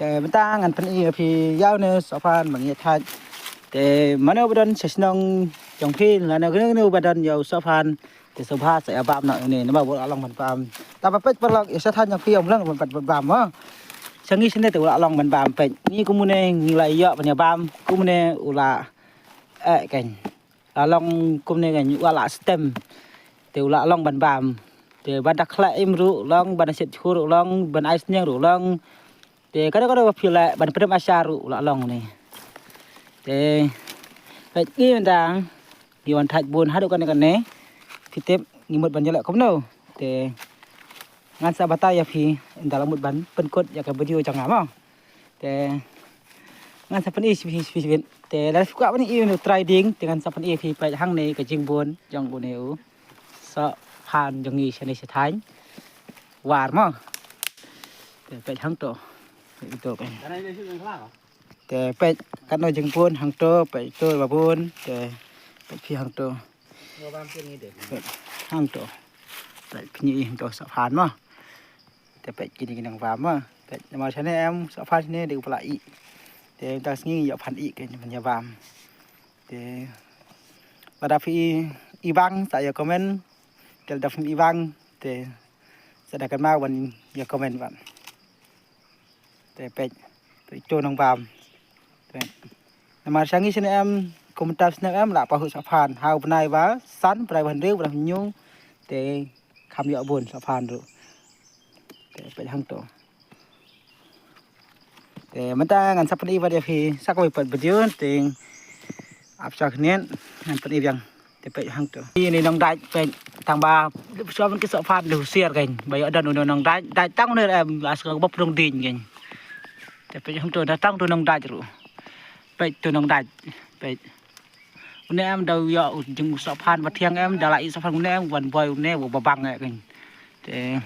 แต่มันต่างกันพันอีพี่ยาวเนอสะพานบางอย่างทัดแต่มันเอาบดันเสนองจงพี่แล้วก็นึกบดันยาวสะพานแต่สภาพใส่บาปหน่อยนี่นะบ่บ่ลองมันปามแต่ว่าเป็ดบ่ลองอีสถานยังพี่อมเรื่องมันปัดบามบ่สังนี้ฉันได้แต่ว่าลองมันบามเป็ดนี่กูมื้อนี้มีหลายเยอะปัญญาบามกูมื้อนี้อุละกันลองกูมื้อนี้กันอุละสเต็มแต่อุละลองบามแต่บันดักแคลอิมรู้ลองบันเสร็จชูรู้ลองบันไอซ์เนี่ยรู้ลองแต่ก็ได้ว่าพี่ละบันเพิ่มอาชารู้ละลองนี่แต่เป็ดนี่มันดังdi wan thaj bun hadu kan ne fitep ngimut ban jelek komno te ngan sabata ya phi dalam mut ban penkot ya ka video jang ama te ngan sapan is phi te la suka ban i no trading dengan sapan i phi pai hang ne ka jing bun jang bun eu sa phan jang ni chane se thai war ma te pai hang to pe te pai kan no jing bun hang to pai to ba bun teพี่หังตัวหังตัวแต่พี่หังตัวสะพานมั้งแต่ไปกินนังฟาร์มมั้งแต่มาใช้ในแอมสะพานนี่เดี๋ยวปลาอีแต่ตอนนี้อย่าพันอีกันมันอย่าฟาร์มแต่ระดับพี่อีบังใส่อย่าคอมเมนต์แต่ระดับพี่อีบังแต่แสดงกันมากวันอย่าคอมเมนต์วันแต่ไปโจนังฟาร์มแต่มาใช้นี้ใช้ในแอมkomentar senang am la pahu sapan hau benai ba san prai ban reu ban nyung te kham yo bun sapan ru te pe hang to te mata ngan sapan i ba de phi sak oi pat bejun ting ap sak nen ngan pan i yang te pe hang to ni nong dai pe tang ba so ban ke sapan lu siar kan ba yo dan nong dai tang ne am la sak ba prong din kan te pe hang to da tang to nong dai ru pe to nong dai pe nè em đầu giờ chừng sập phan và thiêng em đã lại sập phan nè em vẫn vơi nè bộ băng này kìa